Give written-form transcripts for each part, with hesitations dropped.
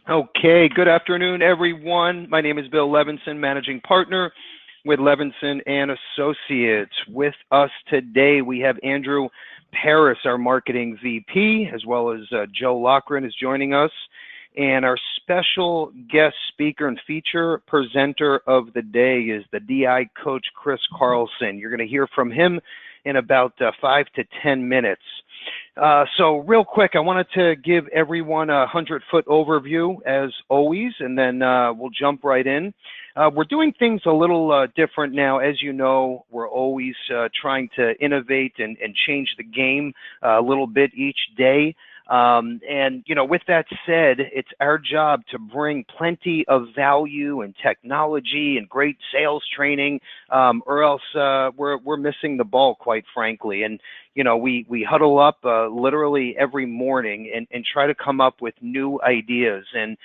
Okay, good afternoon, everyone. My name is Bill Levinson, managing partner with Levinson and Associates. With us today, we have Andrew Paris, our marketing VP, as well as Joe Lochran is joining us. And our special guest speaker and feature presenter of the day is the DI coach, Chris Carlson. You're going to hear from him in about 5 to 10 minutes. So real quick, I wanted to give everyone a 100-foot overview as always, and then we'll jump right in. We're doing things a little different now. As you know, we're always trying to innovate and change the game a little bit each day. And, you know, with that said, it's our job to bring plenty of value and technology and great sales training, or else we're missing the ball, quite frankly. And, you know, we huddle up literally every morning and try to come up with new ideas. And,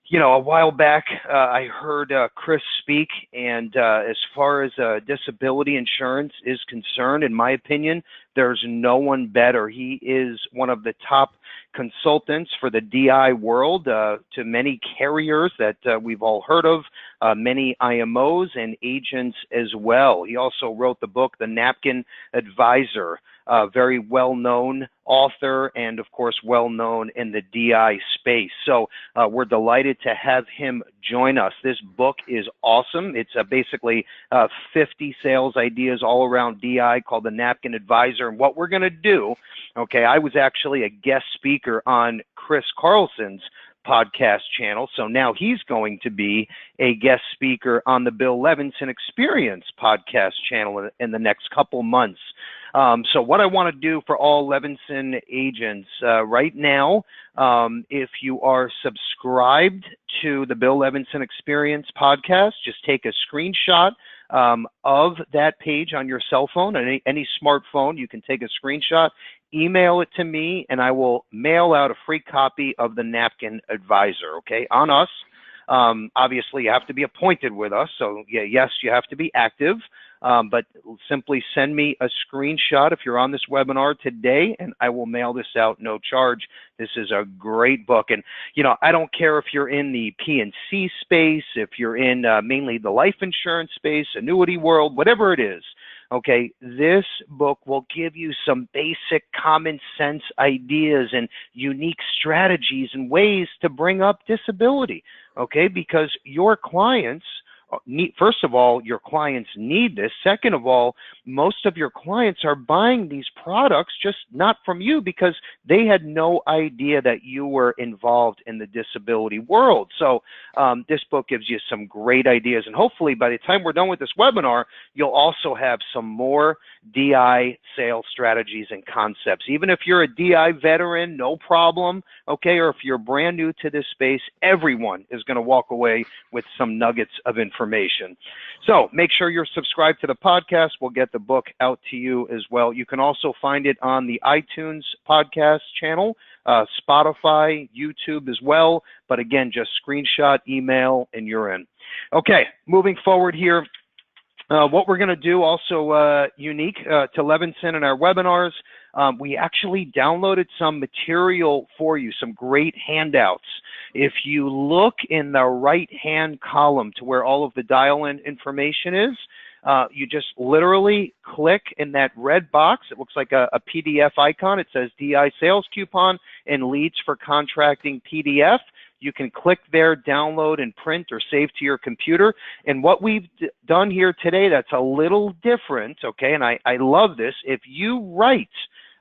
you know, a while back, I heard Chris speak, and as far as disability insurance is concerned, in my opinion, there's no one better. He is one of the top consultants for the DI world to many carriers that we've all heard of, many IMOs and agents as well. He also wrote the book, The Napkin Advisor, very well-known author and, of course, well-known in the DI space. So we're delighted to have him join us. This book is awesome. It's basically 50 sales ideas all around DI called The Napkin Advisor. And what we're going to do, okay, I was actually a guest speaker on Chris Carlson's podcast channel. So now he's going to be a guest speaker on the Bill Levinson Experience podcast channel in the next couple months. So what I want to do for all Levinson agents right now, if you are subscribed to the Bill Levinson Experience podcast, just take a screenshot of that page on your cell phone, any smartphone. You can take a screenshot, email it to me, and I will mail out a free copy of the Napkin Advisor, okay, on us. Obviously, you have to be appointed with us, so yeah, yes, you have to be active, but simply send me a screenshot if you're on this webinar today, and I will mail this out no charge. This is a great book, and you know, I don't care if you're in the P&C space, if you're in mainly the life insurance space, annuity world, whatever it is. Okay, this book will give you some basic common sense ideas and unique strategies and ways to bring up disability, okay, because your clients need, first of all, your clients need this. Second of all, most of your clients are buying these products just not from you because they had no idea that you were involved in the disability world. So this book gives you some great ideas, and hopefully by the time we're done with this webinar, you'll also have some more DI sales strategies and concepts. Even if you're a DI veteran, no problem, okay, or if you're brand new to this space, everyone is going to walk away with some nuggets of information. So make sure you're subscribed to the podcast. We'll get the book out to you as well. You can also find it on the iTunes podcast channel, Spotify, YouTube as well. But again, just screenshot, email, and you're in. Okay, moving forward here. What we're going to do also unique to Levinson in our webinars, we actually downloaded some material for you, some great handouts. If you look in the right-hand column to where all of the dial-in information is, you just literally click in that red box. It looks like a PDF icon. It says DI Sales Coupon and Leads for Contracting PDF. You can click there, download, and print or save to your computer. And what we've done here today that's a little different, okay, and I love this, if you write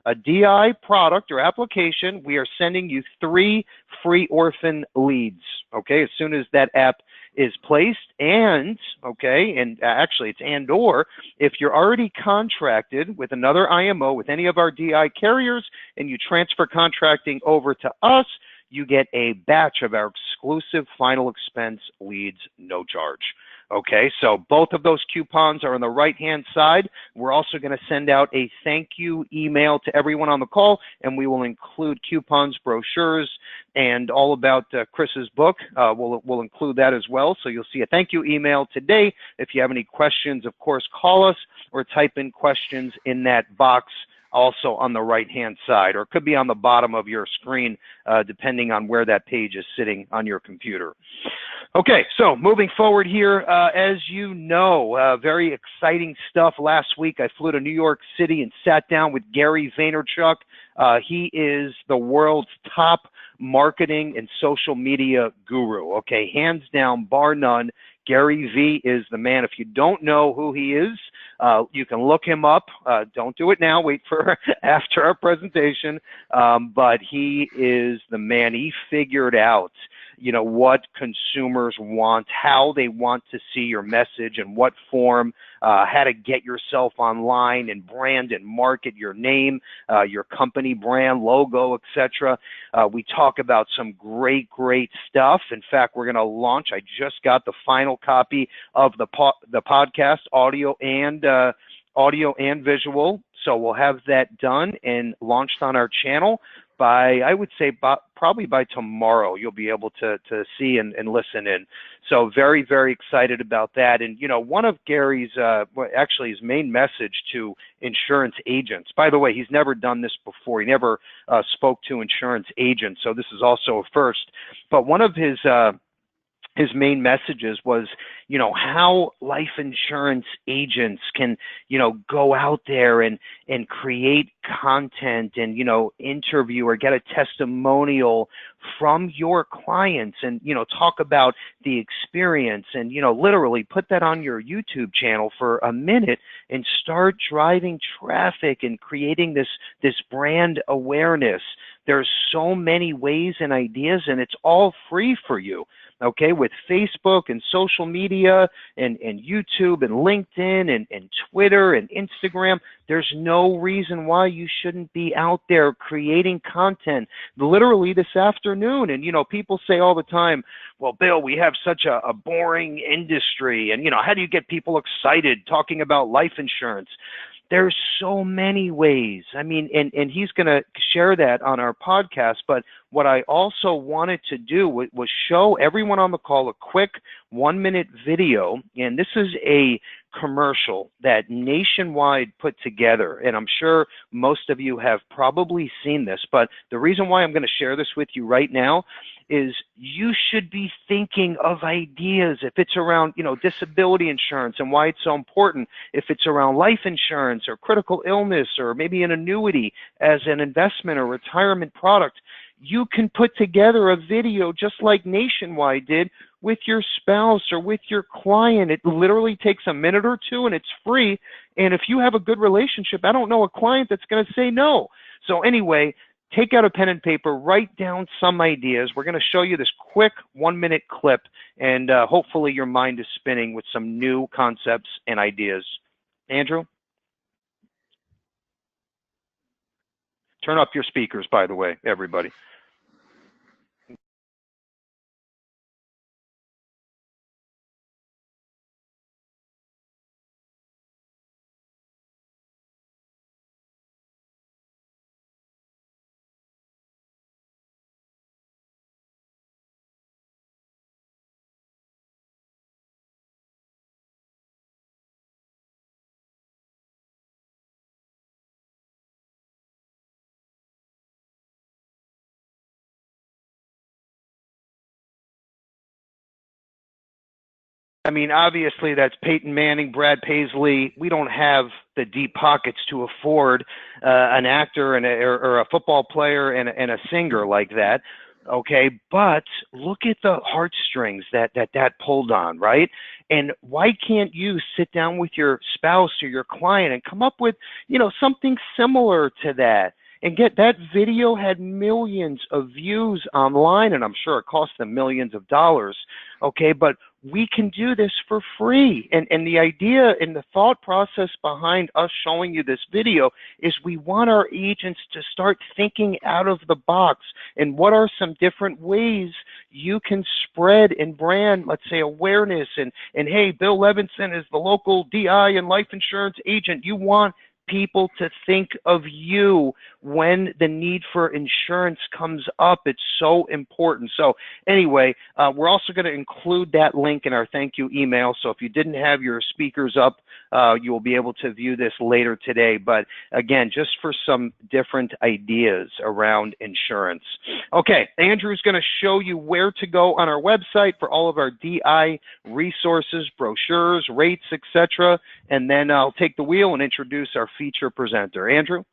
a DI product or application, we are sending you 3 free orphan leads, okay, as soon as that app is placed. And, okay, and actually it's and or, if you're already contracted with another IMO, with any of our DI carriers, and you transfer contracting over to us, you get a batch of our exclusive final expense leads, no charge. Okay, so both of those coupons are on the right-hand side. We're also going to send out a thank you email to everyone on the call, and we will include coupons, brochures, and all about Chris's book. We'll include that as well. So you'll see a thank you email today. If you have any questions, of course, call us or type in questions in that box also on the right-hand side, or it could be on the bottom of your screen, depending on where that page is sitting on your computer. Okay, so moving forward here, as you know, very exciting stuff. Last week I flew to New York City and sat down with Gary Vaynerchuk. He is the world's top marketing and social media guru. Okay, hands down, bar none. Gary V is the man. If you don't know who he is, you can look him up. Don't do it now. Wait for after our presentation. But he is the man. He figured out, you know, what consumers want, how they want to see your message, in what form, how to get yourself online and brand and market your name, your company brand, logo, etc. We talk about some great stuff. In fact, we're going to launch. I just got the final copy of the podcast, audio and visual. So we'll have that done and launched on our channel by, I would say, probably by tomorrow. You'll be able to see and listen in. So very excited about that. And, you know, one of Gary's, actually his main message to insurance agents, by the way, he's never done this before. He never spoke to insurance agents. So this is also a first. But one of his main messages was, you know, how life insurance agents can, you know, go out there and create content and, you know, interview or get a testimonial from your clients and, you know, talk about the experience and, you know, literally put that on your YouTube channel for a minute and start driving traffic and creating this brand awareness. There's so many ways and ideas, and it's all free for you. Okay, with Facebook and social media and YouTube and LinkedIn and Twitter and Instagram, there's no reason why you shouldn't be out there creating content literally this afternoon. And, you know, people say all the time, well, Bill, we have such a boring industry. And, you know, how do you get people excited talking about life insurance? There's so many ways. I mean, and he's going to share that on our podcast. But what I also wanted to do was show everyone on the call a quick 1-minute video. And this is a commercial that Nationwide put together. And I'm sure most of you have probably seen this. But the reason why I'm going to share this with you right now is you should be thinking of ideas if it's around, you know, disability insurance and why it's so important, if it's around life insurance or critical illness or maybe an annuity as an investment or retirement product. You can put together a video just like Nationwide did with your spouse or with your client. It literally takes a minute or two and it's free. And if you have a good relationship, I don't know a client that's going to say no. So anyway, take out a pen and paper, write down some ideas. We're going to show you this quick 1-minute clip, and hopefully your mind is spinning with some new concepts and ideas. Andrew? Turn up your speakers, by the way, everybody. I mean, obviously that's Peyton Manning, Brad Paisley. We don't have the deep pockets to afford an actor or a football player and a singer like that. Okay, but look at the heartstrings that pulled on, right? And why can't you sit down with your spouse or your client and come up with, you know, something similar to that? And get that video had millions of views online, and I'm sure it cost them millions of dollars. Okay, but we can do this for free. And the idea and the thought process behind us showing you this video is we want our agents to start thinking out of the box. And what are some different ways you can spread and brand, let's say, awareness and hey, Bill Levinson is the local DI and life insurance agent. You want people to think of you when the need for insurance comes up. It's so important. So anyway, we're also going to include that link in our thank you email. So if you didn't have your speakers up, you will be able to view this later today. But again, just for some different ideas around insurance. Okay, Andrew's going to show you where to go on our website for all of our DI resources, brochures, rates, etc. And then I'll take the wheel and introduce our feature presenter. Andrew?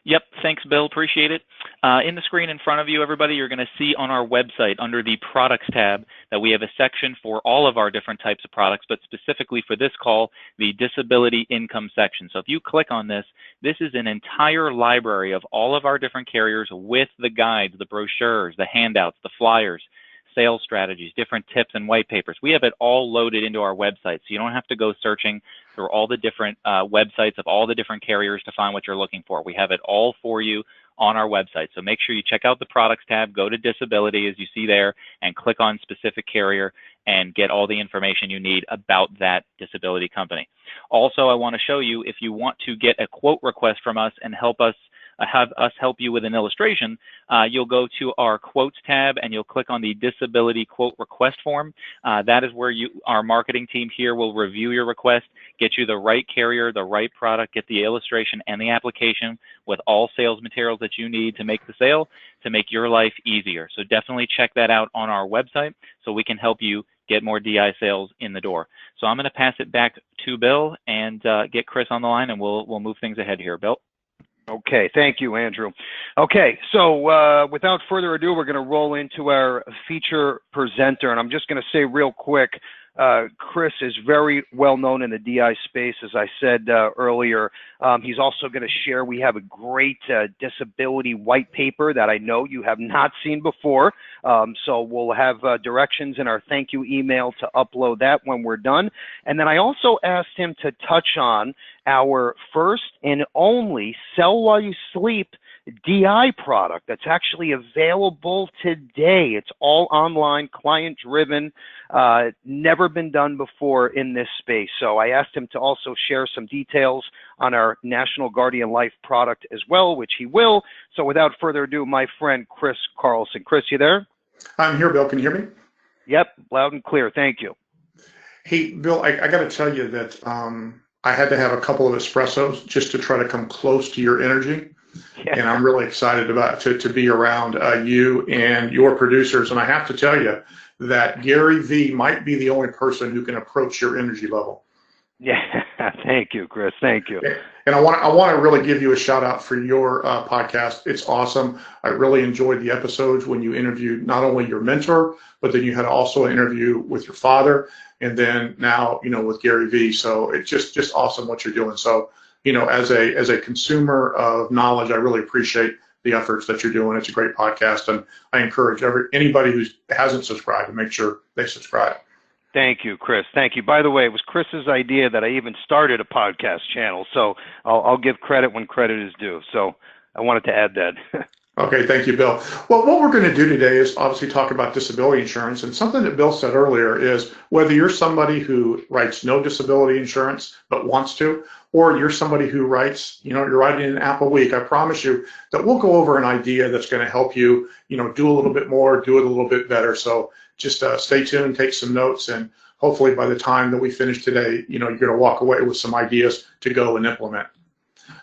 Yep, thanks, Bill. Appreciate it. In the screen in front of you, everybody, you're going to see on our website under the Products tab that we have a section for all of our different types of products, but specifically for this call, the Disability Income section. So if you click on this, this is an entire library of all of our different carriers with the guides, the brochures, the handouts, the flyers, sales strategies, different tips and white papers. We have it all loaded into our website, so you don't have to go searching through all the different websites of all the different carriers to find what you're looking for. We have it all for you on our website. So make sure you check out the Products tab, go to Disability as you see there, and click on specific carrier and get all the information you need about that disability company. Also, I want to show you, if you want to get a quote request from us and help us have us help you with an illustration, you'll go to our Quotes tab and you'll click on the Disability Quote Request form. That is where our marketing team here will review your request, get you the right carrier, the right product, get the illustration and the application with all sales materials that you need to make the sale, to make your life easier. So definitely check that out on our website so we can help you get more DI sales in the door. So I'm going to pass it back to Bill and get Chris on the line, and we'll move things ahead here. Bill? Okay, thank you, Andrew. Okay, so without further ado, we're going to roll into our feature presenter, and I'm just going to say real quick, Chris is very well known in the DI space, as I said earlier. He's also going to share, we have a great disability white paper that I know you have not seen before. So we'll have directions in our thank you email to upload that when we're done. And then I also asked him to touch on our first and only Sell While You Sleep DI product that's actually available today. It's all online, client-driven, never been done before in this space. So I asked him to also share some details on our National Guardian Life product as well, which he will. So without further ado, my friend Chris Carlson. Chris, you there? I'm here, Bill. Can you hear me? Yep, loud and clear. Thank you. Hey, Bill, I got to tell you that I had to have a couple of espressos just to try to come close to your energy. Yeah. And I'm really excited about to be around you and your producers. And I have to tell you that Gary V might be the only person who can approach your energy level. Yeah, thank you, Chris. Thank you. And I want to really give you a shout out for your podcast. It's awesome. I really enjoyed the episodes when you interviewed not only your mentor, but then you had also an interview with your father, and then now with Gary V. So it's just awesome what you're doing. So as a consumer of knowledge, I really appreciate the efforts that you're doing. It's a great podcast, and I encourage anybody who hasn't subscribed to make sure they subscribe. Thank you, Chris. Thank you. By the way, it was Chris's idea that I even started a podcast channel, so I'll give credit when credit is due. So I wanted to add that. Okay, thank you, Bill. Well, what we're going to do today is obviously talk about disability insurance, and something that Bill said earlier is whether you're somebody who writes no disability insurance but wants to, or you're somebody who writes, you're writing an app a week, I promise you that we'll go over an idea that's going to help you, do a little bit more, do it a little bit better. So just stay tuned, take some notes, and hopefully by the time that we finish today, you're going to walk away with some ideas to go and implement.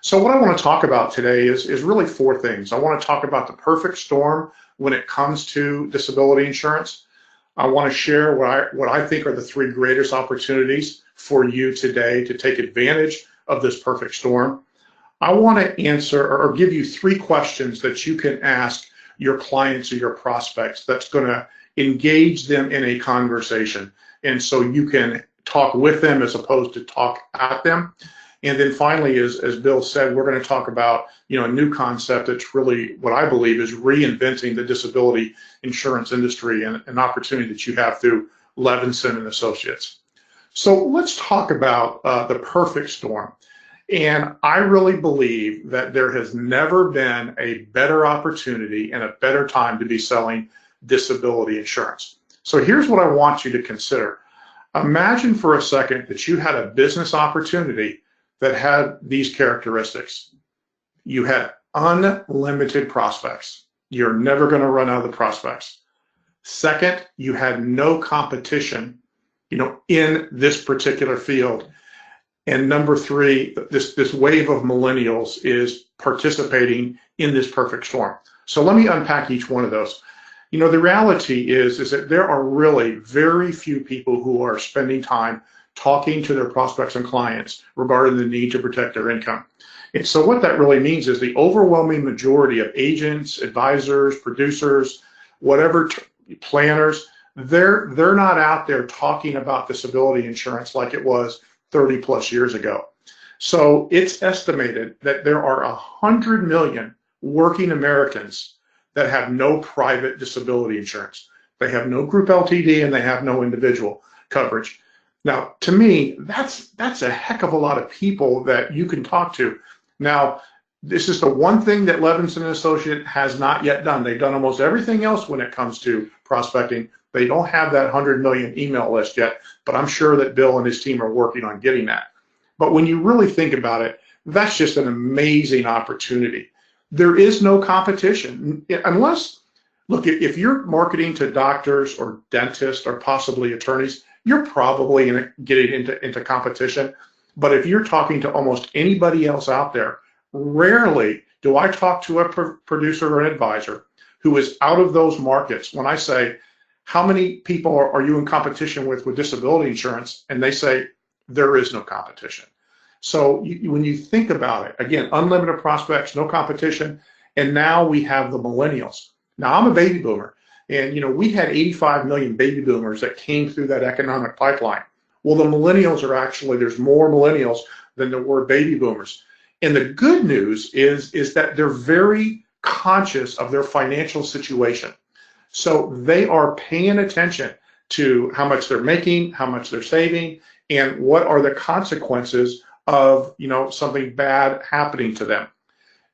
So what I want to talk about today is really four things. I want to talk about the perfect storm when it comes to disability insurance. I want to share what I think are the three greatest opportunities for you today to take advantage of this perfect storm. I want to answer or give you three questions that you can ask your clients or your prospects that's going to engage them in a conversation. And so you can talk with them as opposed to talk at them. And then finally, as Bill said, we're going to talk about a new concept that's really what I believe is reinventing the disability insurance industry and an opportunity that you have through Levinson and Associates. So let's talk about the perfect storm. And I really believe that there has never been a better opportunity and a better time to be selling disability insurance. So here's what I want you to consider. Imagine for a second that you had a business opportunity that had these characteristics. You had unlimited prospects. You're never going to run out of the prospects. Second, you had no competition, in this particular field. And number three, this wave of millennials is participating in this perfect storm. So let me unpack each one of those. The reality is that there are really very few people who are spending time talking to their prospects and clients regarding the need to protect their income. And so what that really means is the overwhelming majority of agents, advisors, producers, whatever planners, they're not out there talking about disability insurance like it was 30 plus years ago. So it's estimated that there are 100 million working Americans that have no private disability insurance. They have no group LTD and they have no individual coverage. Now, to me, that's a heck of a lot of people that you can talk to. Now, this is the one thing that Levinson and Associate has not yet done. They've done almost everything else when it comes to prospecting. They don't have that 100 million email list yet, but I'm sure that Bill and his team are working on getting that. But when you really think about it, that's just an amazing opportunity. There is no competition unless, look, if you're marketing to doctors or dentists or possibly attorneys, you're probably getting into competition. But if you're talking to almost anybody else out there, rarely do I talk to a producer or an advisor who is out of those markets. When I say, how many people are you in competition with disability insurance? And they say, there is no competition. So when you think about it, again, unlimited prospects, no competition, and now we have the millennials. Now, I'm a baby boomer, and we had 85 million baby boomers that came through that economic pipeline. Well, the millennials are actually, there's more millennials than there were baby boomers. And the good news is that they're very conscious of their financial situation. So they are paying attention to how much they're making, how much they're saving, and what are the consequences of something bad happening to them.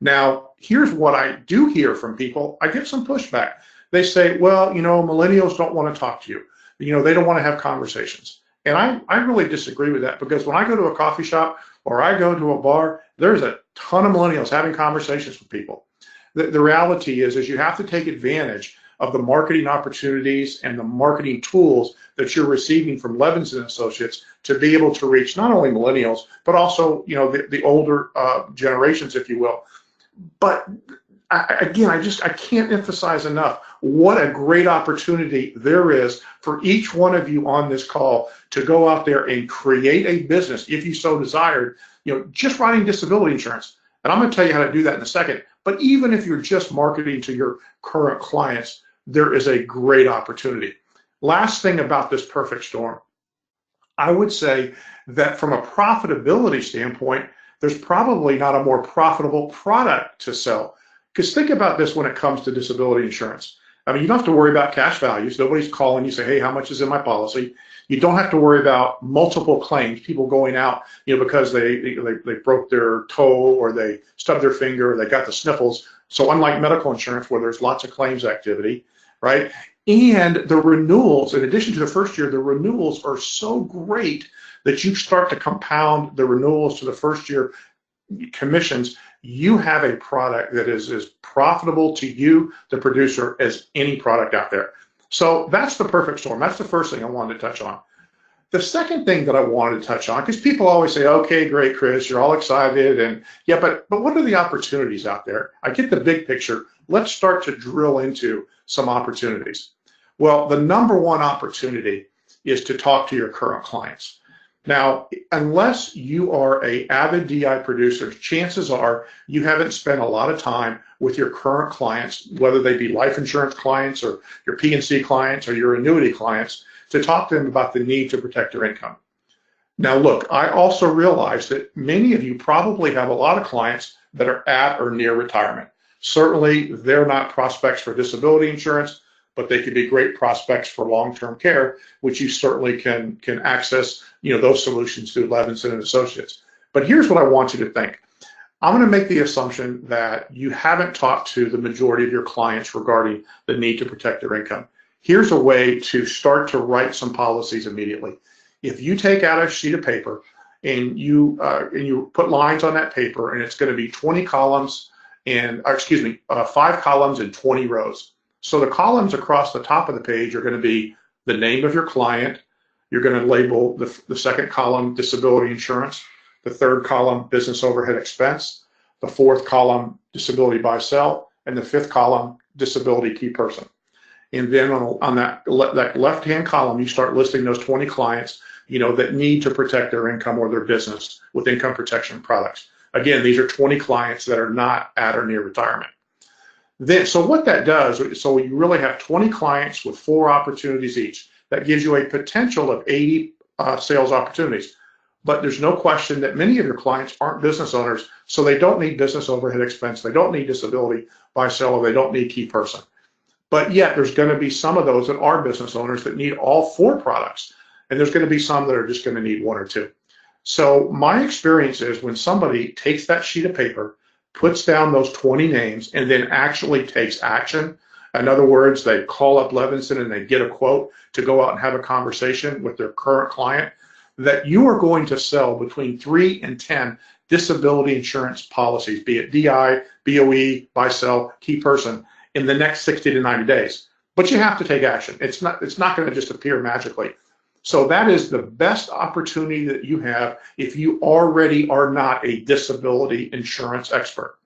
Now, here's what I do hear from people. I get some pushback. They say, well, millennials don't want to talk to you. They don't want to have conversations. And I really disagree with that, because when I go to a coffee shop or I go to a bar, there's a ton of millennials having conversations with people. The reality is you have to take advantage of the marketing opportunities and the marketing tools that you're receiving from Levinson Associates to be able to reach not only millennials, but also the older generations, if you will. But I can't emphasize enough what a great opportunity there is for each one of you on this call to go out there and create a business, if you so desired, just writing disability insurance. And I'm going to tell you how to do that in a second. But even if you're just marketing to your current clients, there is a great opportunity. Last thing about this perfect storm, I would say that from a profitability standpoint, there's probably not a more profitable product to sell. Because think about this when it comes to disability insurance. I mean, you don't have to worry about cash values. Nobody's calling you, say, hey, how much is in my policy? You don't have to worry about multiple claims, people going out, because they broke their toe or they stubbed their finger or they got the sniffles. So unlike medical insurance where there's lots of claims activity, right? And the renewals, in addition to the first year, the renewals are so great that you start to compound the renewals to the first year commissions. You have a product that is as profitable to you, the producer, as any product out there. So that's the perfect storm. That's the first thing I wanted to touch on. The second thing that I wanted to touch on, because people always say, okay, great, Chris, you're all excited. And yeah, but what are the opportunities out there? I get the big picture. Let's start to drill into some opportunities. Well, the number one opportunity is to talk to your current clients. Now, unless you are an avid DI producer, chances are you haven't spent a lot of time with your current clients, whether they be life insurance clients or your P&C clients or your annuity clients, to talk to them about the need to protect their income. Now, look, I also realize that many of you probably have a lot of clients that are at or near retirement. Certainly, they're not prospects for disability insurance, but they could be great prospects for long-term care, which you certainly can access, those solutions through Levinson and Associates. But here's what I want you to think. I'm going to make the assumption that you haven't talked to the majority of your clients regarding the need to protect their income. Here's a way to start to write some policies immediately. If you take out a sheet of paper and you put lines on that paper, and it's going to be 20 columns and, 5 columns and 20 rows. So the columns across the top of the page are going to be the name of your client. You're going to label the second column disability insurance, the third column business overhead expense, the fourth column disability buy sell, and the fifth column disability key person. And then on that left-hand column, you start listing those 20 clients, that need to protect their income or their business with income protection products. Again, these are 20 clients that are not at or near retirement. So what that does, so you really have 20 clients with 4 opportunities each. That gives you a potential of 80 sales opportunities. But there's no question that many of your clients aren't business owners, so they don't need business overhead expense, they don't need disability buy sell, or they don't need key person. But yet there's going to be some of those that are business owners that need all 4 products, and there's going to be some that are just going to need 1 or 2. So my experience is when somebody takes that sheet of paper, puts down those 20 names, and then actually takes action. In other words, they call up Levinson and they get a quote to go out and have a conversation with their current client, that you are going to sell between 3 and 10 disability insurance policies, be it DI, BOE, buy sell, key person, in the next 60 to 90 days. But you have to take action. It's not going to just appear magically. So that is the best opportunity that you have if you already are not a disability insurance expert.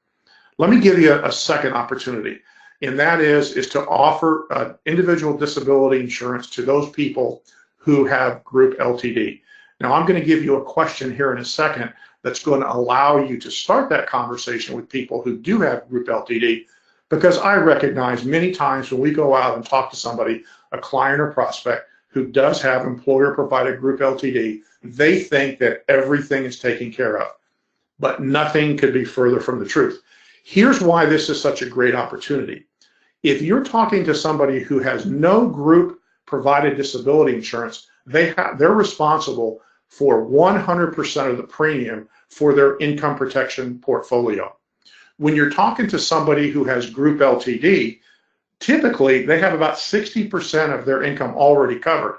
Let me give you a second opportunity, and that is to offer individual disability insurance to those people who have group LTD. Now, I'm going to give you a question here in a second that's going to allow you to start that conversation with people who do have group LTD, because I recognize many times when we go out and talk to somebody, a client or prospect, who does have employer-provided group LTD, they think that everything is taken care of. But nothing could be further from the truth. Here's why this is such a great opportunity. If you're talking to somebody who has no group-provided disability insurance, they're responsible for 100% of the premium for their income protection portfolio. When you're talking to somebody who has group LTD, typically they have about 60% of their income already covered.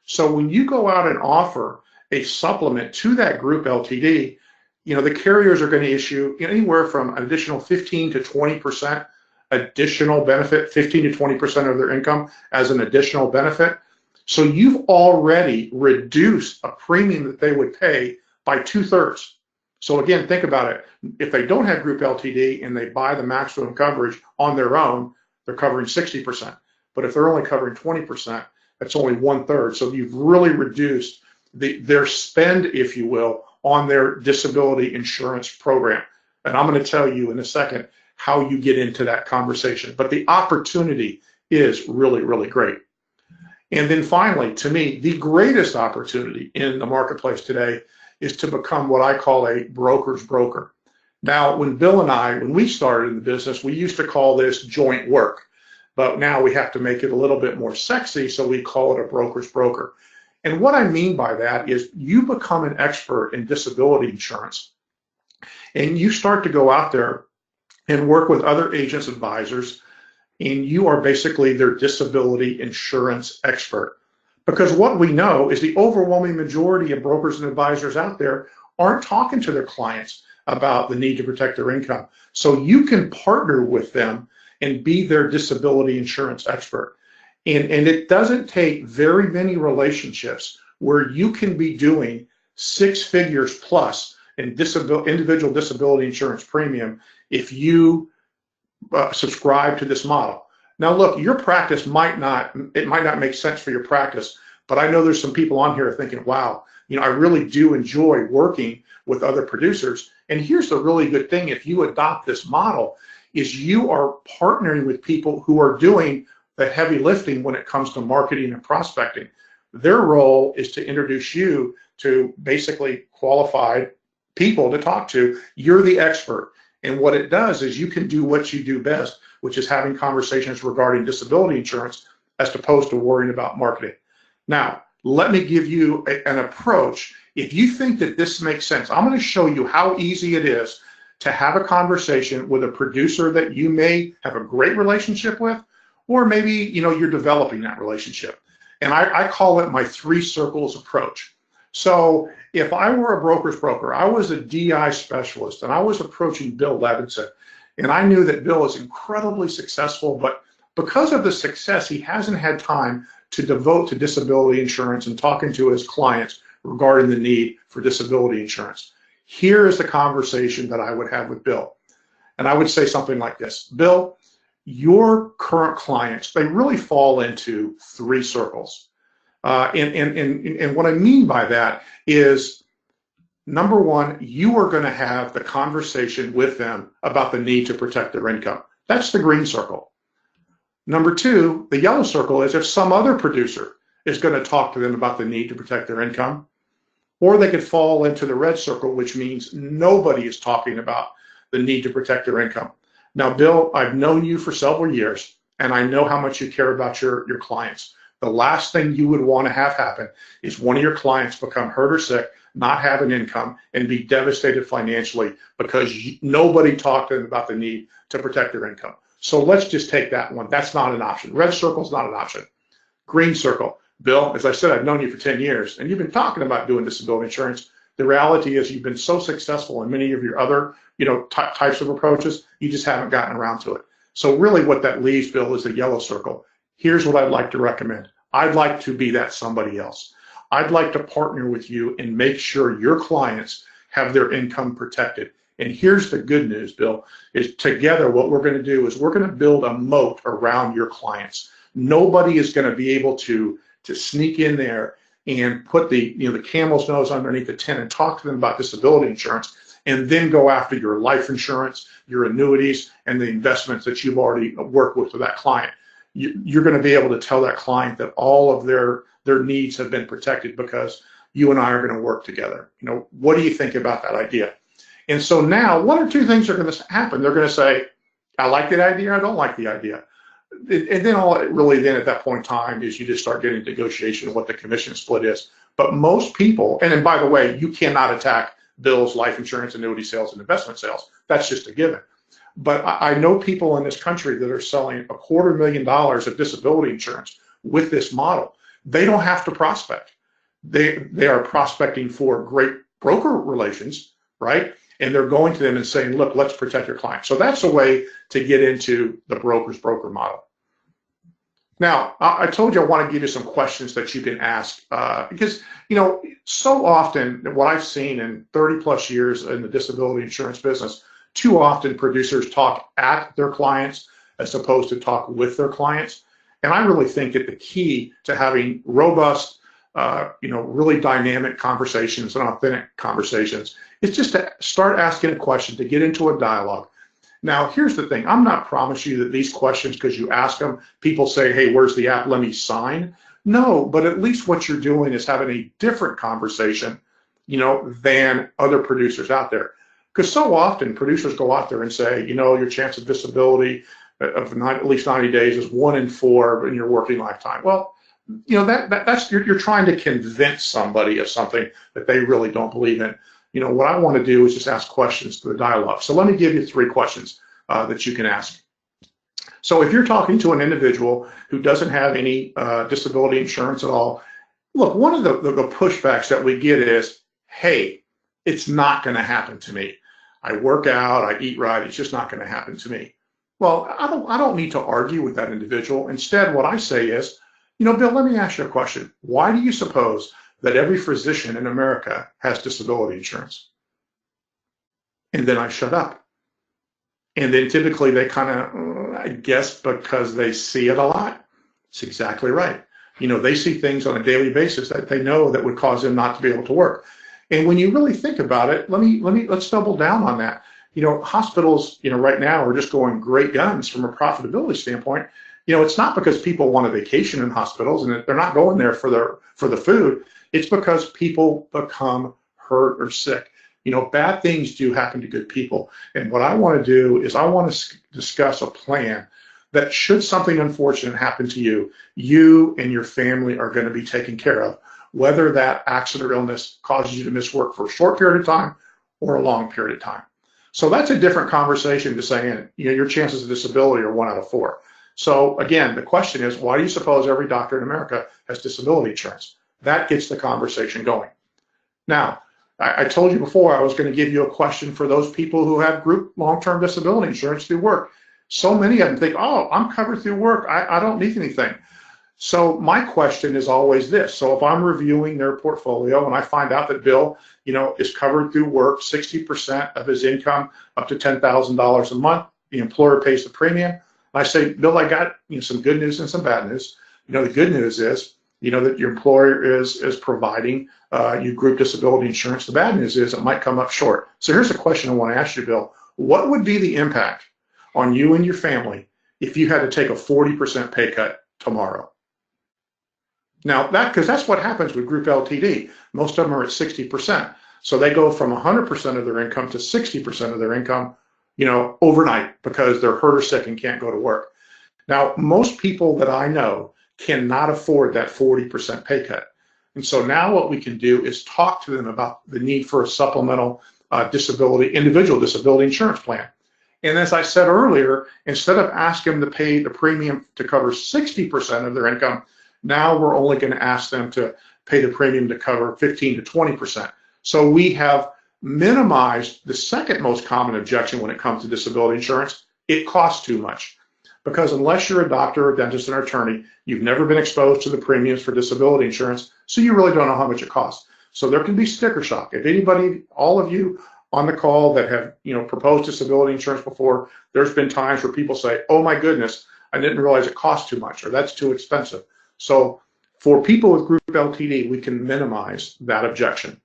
So when you go out and offer a supplement to that group LTD, the carriers are going to issue anywhere from an additional 15 to 20% additional benefit, 15 to 20% of their income as an additional benefit. So you've already reduced a premium that they would pay by 2/3. So again, think about it. If they don't have group LTD and they buy the maximum coverage on their own, they're covering 60%. But if they're only covering 20%, that's only 1/3. So you've really reduced their spend, if you will, on their disability insurance program. And I'm going to tell you in a second how you get into that conversation. But the opportunity is really, really great. And then finally, to me, the greatest opportunity in the marketplace today is to become what I call a broker's broker. Now, when Bill and I, when we started in the business, we used to call this joint work, but now we have to make it a little bit more sexy, so we call it a broker's broker. And what I mean by that is you become an expert in disability insurance, and you start to go out there and work with other agents, advisors, and you are basically their disability insurance expert. Because what we know is the overwhelming majority of brokers and advisors out there aren't talking to their clients about the need to protect their income. So you can partner with them and be their disability insurance expert. And it doesn't take very many relationships where you can be doing 6 figures plus in individual disability insurance premium if you subscribe to this model. Now look, your practice might not make sense for your practice, but I know there's some people on here thinking, wow, I really do enjoy working with other producers. And here's the really good thing, if you adopt this model, is you are partnering with people who are doing the heavy lifting when it comes to marketing and prospecting. Their role is to introduce you to basically qualified people to talk to. You're the expert. And what it does is you can do what you do best, which is having conversations regarding disability insurance as opposed to worrying about marketing. Now, let me give you an approach. If you think that this makes sense, I'm going to show you how easy it is to have a conversation with a producer that you may have a great relationship with, or maybe you're developing that relationship. And I call it my 3 circles approach. So if I were a broker's broker, I was a DI specialist and I was approaching Bill Levinson, and I knew that Bill is incredibly successful, but because of the success, he hasn't had time to devote to disability insurance and talking to his clients regarding the need for disability insurance. Here is the conversation that I would have with Bill. And I would say something like this: Bill, your current clients, they really fall into three circles. And what I mean by that is, number one, you are going to have the conversation with them about the need to protect their income. That's the green circle. Number two, the yellow circle is if some other producer is going to talk to them about the need to protect their income. Or they could fall into the red circle, which means nobody is talking about the need to protect their income. Now, Bill, I've known you for several years, and I know how much you care about your clients. The last thing you would want to have happen is one of your clients become hurt or sick, not have an income, and be devastated financially because nobody talked to them about the need to protect their income. So let's just take that one. That's not an option. Red circle is not an option. Green circle. Bill, as I said, I've known you for 10 years, and you've been talking about doing disability insurance. The reality is you've been so successful in many of your other types of approaches, you just haven't gotten around to it. So really what that leaves, Bill, is the yellow circle. Here's what I'd like to recommend. I'd like to be that somebody else. I'd like to partner with you and make sure your clients have their income protected. And here's the good news, Bill, is together what we're going to do is we're going to build a moat around your clients. Nobody is going to be able to sneak in there and put the camel's nose underneath the tent and talk to them about disability insurance and then go after your life insurance, your annuities, and the investments that you've already worked with that client. You're going to be able to tell that client that all of their needs have been protected because you and I are going to work together. What do you think about that idea? And so now one or two things are going to happen. They're going to say, I like that idea, I don't like the idea. And then all it really then at that point in time is you just start getting negotiation of what the commission split is. But most people, and then by the way, you cannot attack Bill's life insurance, annuity sales, and investment sales. That's just a given. But I know people in this country that are selling $250,000 of disability insurance with this model. They don't have to prospect. They are prospecting for great broker relations, right? And they're going to them and saying, look, let's protect your client. So that's a way to get into the broker's broker model. Now, I told you I want to give you some questions that you can ask because, so often what I've seen in 30 plus years in the disability insurance business, too often producers talk at their clients as opposed to talk with their clients. And I really think that the key to having robust, really dynamic conversations and authentic conversations is just to start asking a question, to get into a dialogue. Now, here's the thing. I'm not promising you that these questions, because you ask them, people say, hey, where's the app? Let me sign. No, but at least what you're doing is having a different conversation, than other producers out there. Because so often producers go out there and say, your chance of disability of at least 90 days is 1 in 4 in your working lifetime. Well, that's you're trying to convince somebody of something that they really don't believe in. What I want to do is just ask questions to the dialogue. So let me give you 3 questions that you can ask. So if you're talking to an individual who doesn't have any disability insurance at all, look, one of the pushbacks that we get is, hey, it's not going to happen to me. I work out, I eat right, it's just not going to happen to me. Well, I don't need to argue with that individual. Instead, what I say is, Bill, let me ask you a question. Why do you suppose that every physician in America has disability insurance? And then I shut up. And then typically they kind of, I guess because they see it a lot. It's exactly right. They see things on a daily basis that they know that would cause them not to be able to work. And when you really think about it, let's double down on that. Hospitals, right now are just going great guns from a profitability standpoint. It's not because people want a vacation in hospitals and they're not going there for the food. It's because people become hurt or sick. Bad things do happen to good people. And what I want to do is I want to discuss a plan that should something unfortunate happen to you, you and your family are going to be taken care of, whether that accident or illness causes you to miss work for a short period of time or a long period of time. So that's a different conversation to saying, your chances of disability are 1 out of 4. So again, the question is, why do you suppose every doctor in America has disability insurance? That gets the conversation going. Now, I told you before I was going to give you a question for those people who have group long-term disability insurance through work. So many of them think, oh, I'm covered through work. I don't need anything. So my question is always this. So if I'm reviewing their portfolio and I find out that Bill, is covered through work, 60% of his income up to $10,000 a month, the employer pays the premium. And I say, Bill, I got some good news and some bad news. The good news is, that your employer is providing you group disability insurance. The bad news is it might come up short. So here's a question I want to ask you, Bill. What would be the impact on you and your family if you had to take a 40% pay cut tomorrow? Now, because that's what happens with group LTD. Most of them are at 60%. So they go from 100% of their income to 60% of their income, overnight because they're hurt or sick and can't go to work. Now, most people that I know cannot afford that 40% pay cut. And so now what we can do is talk to them about the need for a supplemental individual disability insurance plan. And as I said earlier, instead of asking them to pay the premium to cover 60% of their income, now we're only going to ask them to pay the premium to cover 15 to 20%. So we have minimized the second most common objection when it comes to disability insurance. It costs too much. Because unless you're a doctor, a dentist, or an attorney, you've never been exposed to the premiums for disability insurance, so you really don't know how much it costs. So there can be sticker shock. If anybody, all of you on the call that have proposed disability insurance before, there's been times where people say, oh my goodness, I didn't realize it cost too much, or that's too expensive. So for people with group LTD, we can minimize that objection.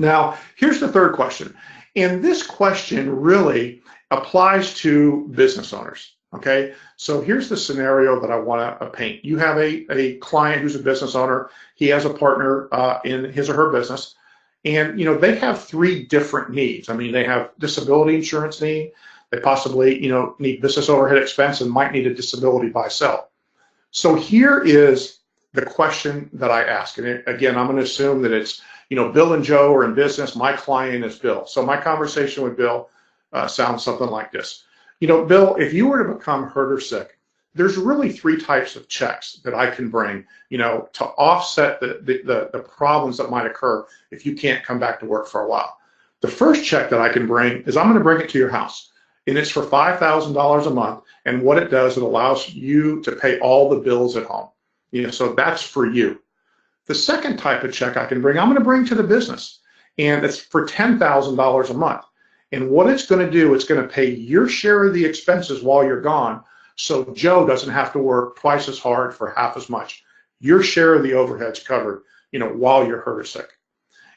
Now, here's the third question. And this question really applies to business owners. Okay, so here's the scenario that I want to paint. You have a client who's a business owner. He has a partner in his or her business, and they have three different needs. I mean, they have disability insurance need. They possibly need business overhead expense and might need a disability buy-sell. So here is the question that I ask, and again, I'm going to assume that it's Bill and Joe are in business. My client is Bill. So my conversation with Bill sounds something like this. Bill, if you were to become hurt or sick, there's really three types of checks that I can bring, to offset the problems that might occur if you can't come back to work for a while. The first check that I can bring is I'm going to bring it to your house, and it's for $5,000 a month. And what it does, it allows you to pay all the bills at home. So that's for you. The second type of check I can bring, I'm going to bring to the business, and it's for $10,000 a month. And what it's going to do, it's going to pay your share of the expenses while you're gone, so Joe doesn't have to work twice as hard for half as much. Your share of the overhead's covered, while you're hurt or sick.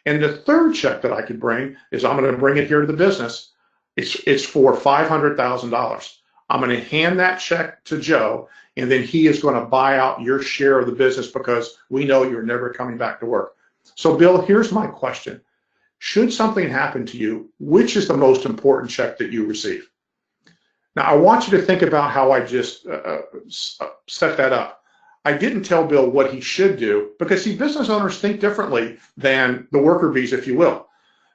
And the third check that I could bring is I'm going to bring it here to the business. It's for $500,000. I'm going to hand that check to Joe, and then he is going to buy out your share of the business because we know you're never coming back to work. So Bill, here's my question. Should something happen to you, which is the most important check that you receive? Now, I want you to think about how I just set that up. I didn't tell Bill what he should do because, see, business owners think differently than the worker bees, if you will.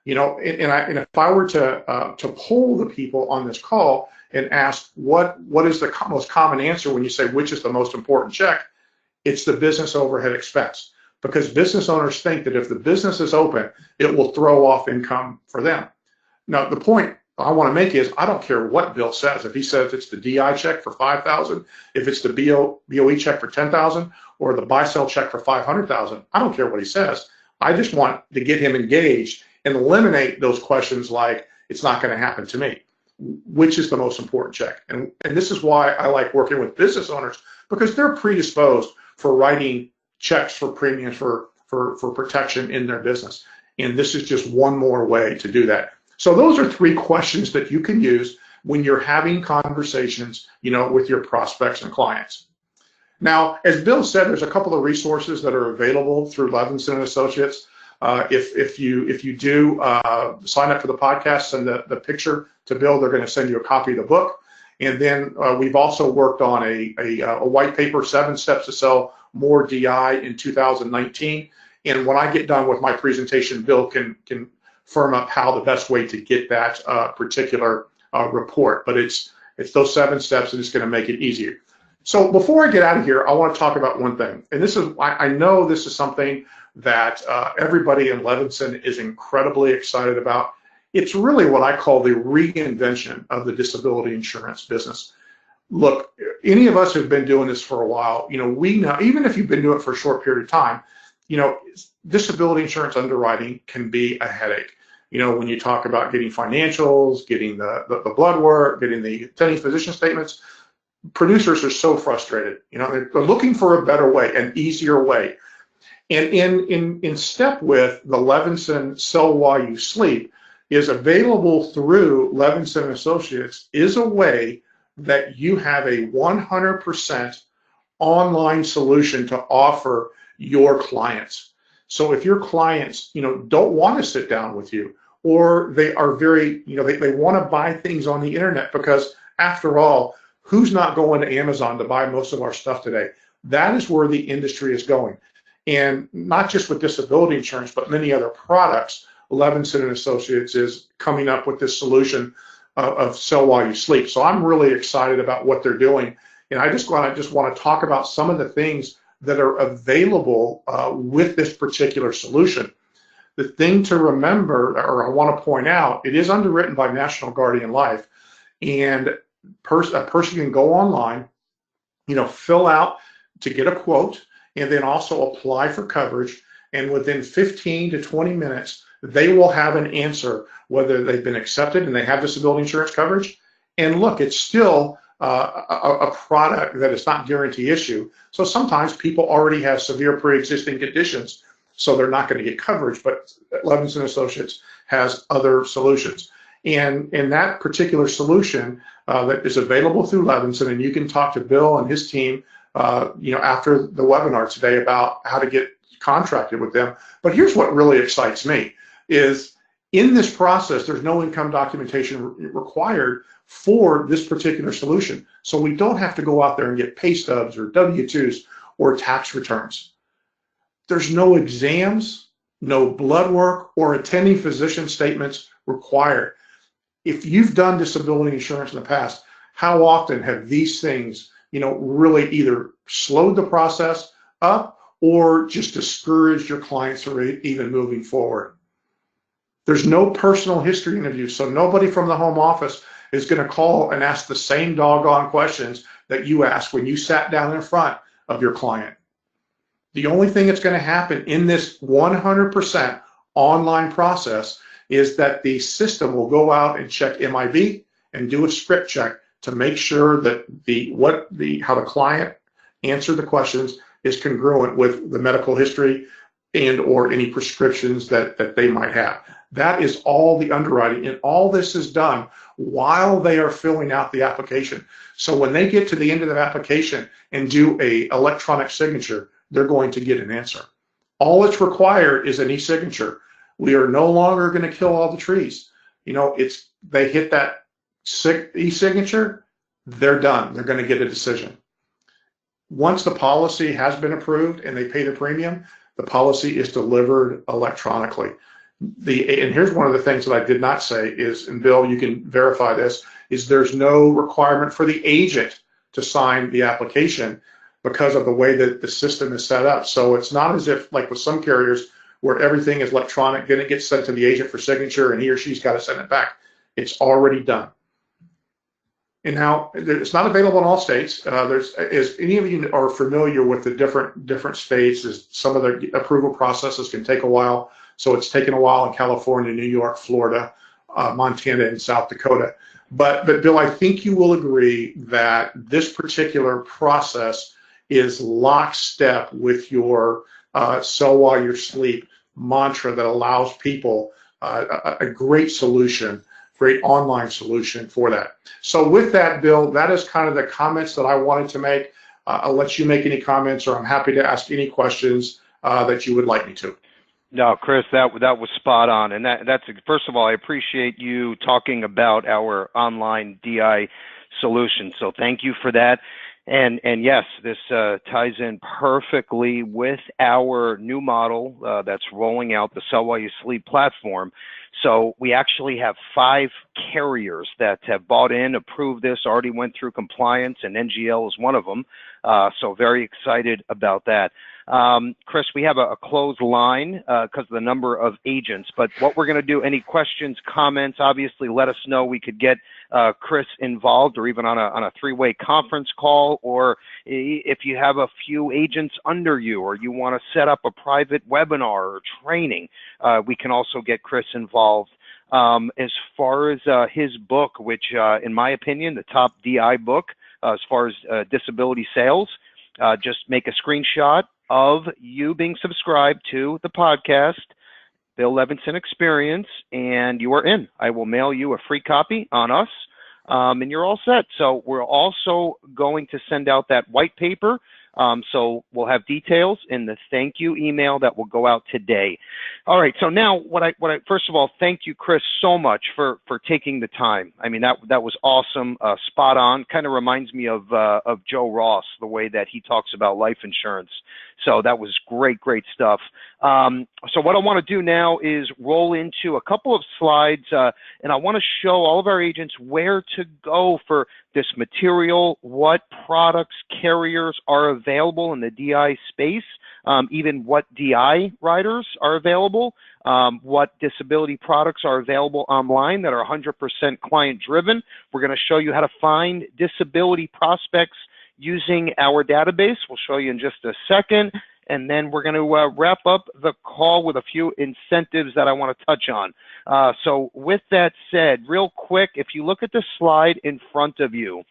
And if I were to poll the people on this call and ask what is the most common answer when you say which is the most important check, it's the business overhead expense. Because business owners think that if the business is open, it will throw off income for them. Now, the point I want to make is I don't care what Bill says. If he says it's the DI check for $5,000, if it's the BOE check for $10,000, or the buy-sell check for $500,000, I don't care what he says. I just want to get him engaged and eliminate those questions like it's not going to happen to me. Which is the most important check? And this is why I like working with business owners, because they're predisposed for writing checks for premiums for protection in their business. And this is just one more way to do that. So those are three questions that you can use when you're having conversations, with your prospects and clients. Now, as Bill said, there's a couple of resources that are available through Levinson & Associates. If you do sign up for the podcast, send the picture to Bill, they're going to send you a copy of the book. And then we've also worked on a white paper, 7 Steps to Sell More DI in 2019. And when I get done with my presentation, Bill can firm up how the best way to get that particular report. But it's those 7 steps, and it's going to make it easier. So before I get out of here, I want to talk about one thing. And this is, I know this is something that everybody in Levinson is incredibly excited about. It's really what I call the reinvention of the disability insurance business. Look, any of us who've been doing this for a while, we know, even if you've been doing it for a short period of time, disability insurance underwriting can be a headache. When you talk about getting financials, getting the blood work, getting the attending physician statements, producers are so frustrated. They're looking for a better way, an easier way. And in step with the Levinson Sell While You Sleep is available through Levinson Associates is a way that you have a 100% online solution to offer your clients. So if your clients, don't want to sit down with you, or they are very, they want to buy things on the internet, because after all, who's not going to Amazon to buy most of our stuff today? That is where the industry is going. And not just with disability insurance, but many other products, Levinson and Associates is coming up with this solution of Sell While You Sleep. So I'm really excited about what they're doing. And I just want to talk about some of the things that are available with this particular solution. The thing to remember, or I want to point out, it is underwritten by National Guardian Life, and a person can go online, fill out to get a quote, and then also apply for coverage. And within 15 to 20 minutes, they will have an answer whether they've been accepted and they have disability insurance coverage. And look, it's still a product that is not guarantee issue. So sometimes people already have severe pre-existing conditions, so they're not going to get coverage. But Levinson Associates has other solutions. And that particular solution that is available through Levinson, and you can talk to Bill and his team, after the webinar today about how to get contracted with them. But here's what really excites me is in this process, there's no income documentation required for this particular solution. So we don't have to go out there and get pay stubs or W-2s or tax returns. There's no exams, no blood work, or attending physician statements required. If you've done disability insurance in the past, how often have these things, really either slowed the process up or just discouraged your clients from even moving forward? There's no personal history interview, so nobody from the home office is going to call and ask the same doggone questions that you asked when you sat down in front of your client. The only thing that's going to happen in this 100% online process is that the system will go out and check MIV and do a script check to make sure that how the client answered the questions is congruent with the medical history and or any prescriptions that they might have. That is all the underwriting, and all this is done while they are filling out the application. So when they get to the end of the application and do a electronic signature, they're going to get an answer. All that's required is an e-signature. We are no longer going to kill all the trees. They hit that e-signature, they're done. They're going to get a decision. Once the policy has been approved and they pay the premium, the policy is delivered electronically. And here's one of the things that I did not say is, and Bill, you can verify this, is there's no requirement for the agent to sign the application because of the way that the system is set up. So it's not as if, like with some carriers, where everything is electronic, then it gets sent to the agent for signature and he or she's got to send it back. It's already done. And now it's not available in all states. As any of you are familiar with the different states, is some of the approval processes can take a while. So it's taken a while in California, New York, Florida, Montana, and South Dakota. But Bill, I think you will agree that this particular process is lockstep with your Sell While You Sleep mantra that allows people a great solution, great online solution for that. So with that, Bill, that is kind of the comments that I wanted to make. I'll let you make any comments, or I'm happy to ask any questions that you would like me to. No, Chris, that was spot on, and that's first of all, I appreciate you talking about our online DI solution. So thank you for that, and yes, this ties in perfectly with our new model that's rolling out, the Sell While You Sleep platform. So we actually have 5 carriers that have bought in, approved this, already went through compliance, and NGL is one of them. So very excited about that. Chris, we have a closed line because of the number of agents, but what we're going to do, any questions, comments, obviously let us know. We could get Chris involved, or even on a 3-way conference call, or if you have a few agents under you, or you want to set up a private webinar or training, we can also get Chris involved. As far as his book, which in my opinion, the top DI book as far as disability sales, just make a screenshot of you being subscribed to the podcast, Bill Levinson Experience, and you are in. I will mail you a free copy on us, and you're all set. So we're also going to send out that white paper. So we'll have details in the thank you email that will go out today. All right. So now, first of all, thank you, Chris, so much for taking the time. I mean, that was awesome, spot on. Kind of reminds me of Joe Ross, the way that he talks about life insurance. So that was great stuff. So what I want to do now is roll into a couple of slides, and I want to show all of our agents where to go for this material, what products, carriers are available in the DI space, even what DI riders are available, what disability products are available online that are 100% client driven. We're going to show you how to find disability prospects using our database. We'll show you in just a second. And then we're going to wrap up the call with a few incentives that I want to touch on. So with that said, real quick, if you look at the slide in front of you,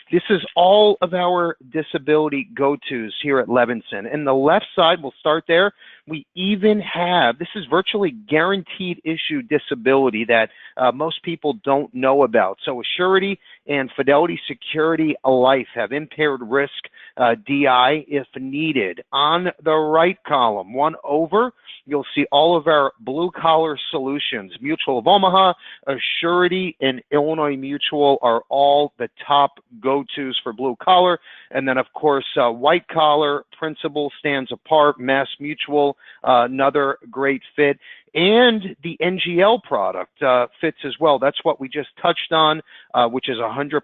this is all of our disability go-tos here at Levinson. And the left side, we'll start there. We even have, this is virtually guaranteed issue disability that most people don't know about. So Assurity and Fidelity Security Life have impaired risk DI if needed. On the right column, one over, you'll see all of our blue collar solutions. Mutual of Omaha, Assurity, and Illinois Mutual are all the top go-tos for blue collar. And then, of course, white collar, Principal stands apart, Mass Mutual, another great fit. And the NGL product fits as well. That's what we just touched on, which is 100%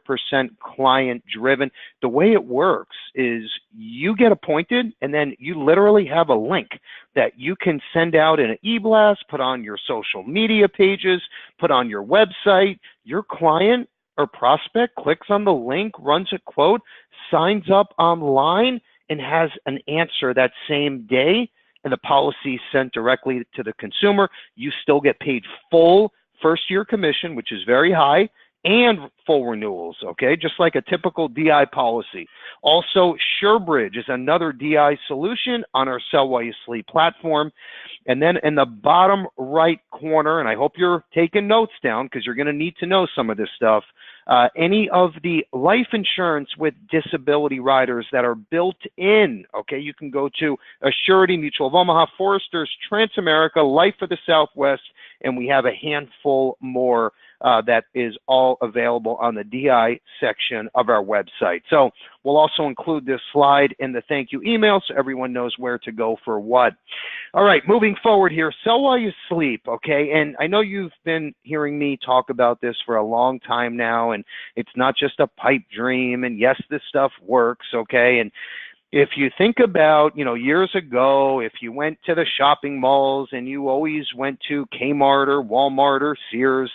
client driven. The way it works is you get appointed, and then you literally have a link that you can send out in an e-blast, put on your social media pages, put on your website. Your client or prospect clicks on the link, runs a quote, signs up online, and has an answer that same day, and the policy is sent directly to the consumer. You still get paid full first-year commission, which is very high, and full renewals, okay, just like a typical DI policy. Also, SureBridge is another DI solution on our Sell While You Sleep platform. And then in the bottom right corner, and I hope you're taking notes down because you're going to need to know some of this stuff, any of the life insurance with disability riders that are built in, okay, you can go to Assurity, Mutual of Omaha, Foresters, Transamerica, Life of the Southwest, and we have a handful more that is all available on the DI section of our website. So we'll also include this slide in the thank you email so everyone knows where to go for what. All right, moving forward here, Sell While You Sleep, okay? And I know you've been hearing me talk about this for a long time now, and it's not just a pipe dream, and yes, this stuff works, okay? And if you think about, years ago, if you went to the shopping malls and you always went to Kmart or Walmart or Sears,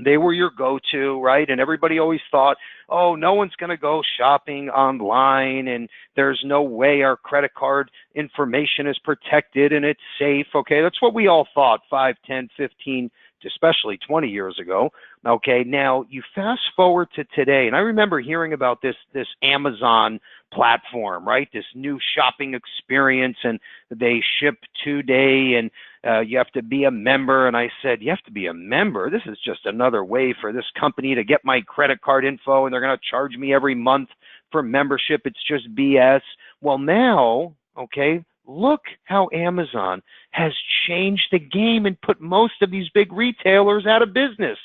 they were your go-to, right? And everybody always thought, oh, no one's going to go shopping online, and there's no way our credit card information is protected and it's safe, okay? That's what we all thought 5, 10, 15, especially 20 years ago. Okay, now you fast forward to today, and I remember hearing about this Amazon platform, right? This new shopping experience, and they ship 2-day, and you have to be a member. And I said, you have to be a member? This is just another way for this company to get my credit card info, and they're going to charge me every month for membership. It's just BS. Well, now, okay, look how Amazon has changed the game and put most of these big retailers out of business.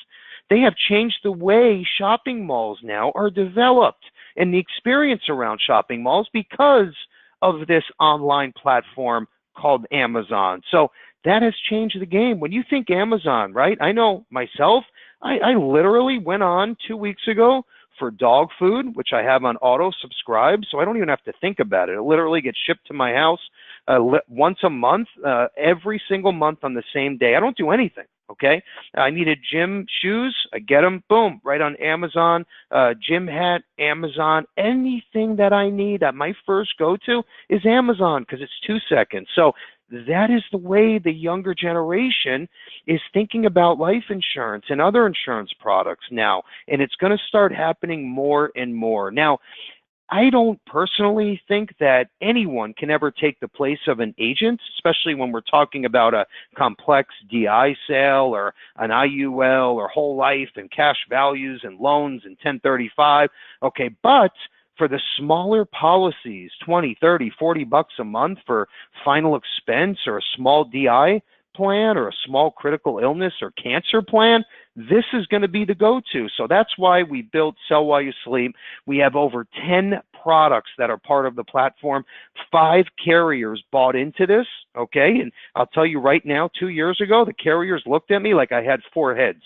They have changed the way shopping malls now are developed and the experience around shopping malls because of this online platform called Amazon. So that has changed the game. When you think Amazon, right? I know myself, I literally went on 2 weeks ago for dog food, which I have on auto subscribe, so I don't even have to think about it. It literally gets shipped to my house once a month, every single month on the same day. I don't do anything. Okay, I needed gym shoes. I get them, boom, right on Amazon. Gym hat, Amazon. Anything that I need, my first go-to is Amazon because it's 2 seconds. So that is the way the younger generation is thinking about life insurance and other insurance products now, and it's going to start happening more and more. Now, I don't personally think that anyone can ever take the place of an agent, especially when we're talking about a complex DI sale or an IUL or whole life and cash values and loans and 1035. Okay, but for the smaller policies, 20, 30, 40 bucks a month for final expense or a small DI plan or a small critical illness or cancer plan, this is going to be the go-to. So that's why we built Sell While You Sleep. We have over 10 products that are part of the platform. 5 carriers bought into this, okay? And I'll tell you right now, 2 years ago, the carriers looked at me like I had 4 heads.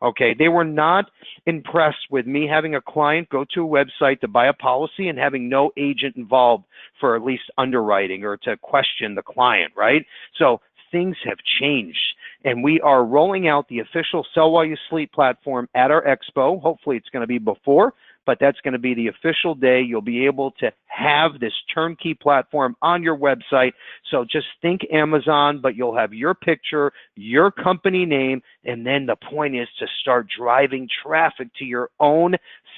Okay, they were not impressed with me having a client go to a website to buy a policy and having no agent involved for at least underwriting or to question the client, right? So things have changed, and we are rolling out the official Sell While You Sleep platform at our expo. Hopefully it's going to be before, but that's going to be the official day. You'll be able to have this turnkey platform on your website. So just think Amazon, but you'll have your picture, your company name, and then the point is to start driving traffic to your own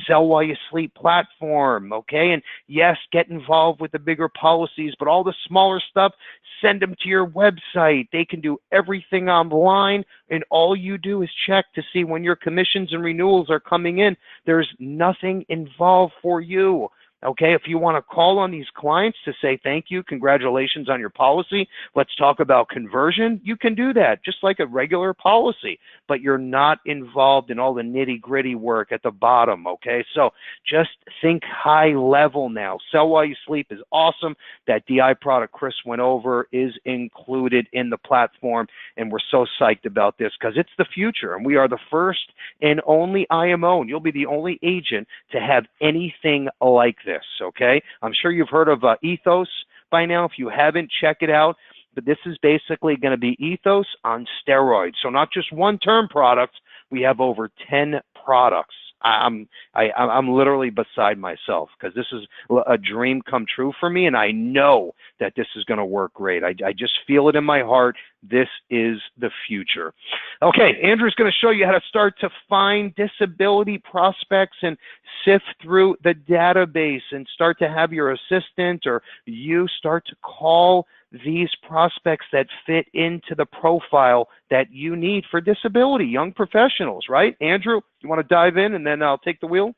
Sell While You Sleep platform, okay? And yes, get involved with the bigger policies, but all the smaller stuff, send them to your website. They can do everything online, and all you do is check to see when your commissions and renewals are coming in. There's nothing involved for you. Okay, if you want to call on these clients to say thank you, congratulations on your policy, let's talk about conversion, you can do that just like a regular policy, but you're not involved in all the nitty-gritty work at the bottom, okay? So just think high level now. Sell While You Sleep is awesome. That DI product Chris went over is included in the platform, and we're so psyched about this because it's the future, and we are the first and only IMO, and you'll be the only agent to have anything like this, okay? I'm sure you've heard of Ethos by now. If you haven't, check it out. But this is basically going to be Ethos on steroids. So not just one term product, we have over 10 products. I'm literally beside myself because this is a dream come true for me, and I know that this is going to work great. I just feel it in my heart. This is the future. Okay, Andrew's going to show you how to start to find disability prospects and sift through the database and start to have your assistant or you start to call these prospects that fit into the profile that you need for disability, young professionals, right? Andrew, you want to dive in and then I'll take the wheel?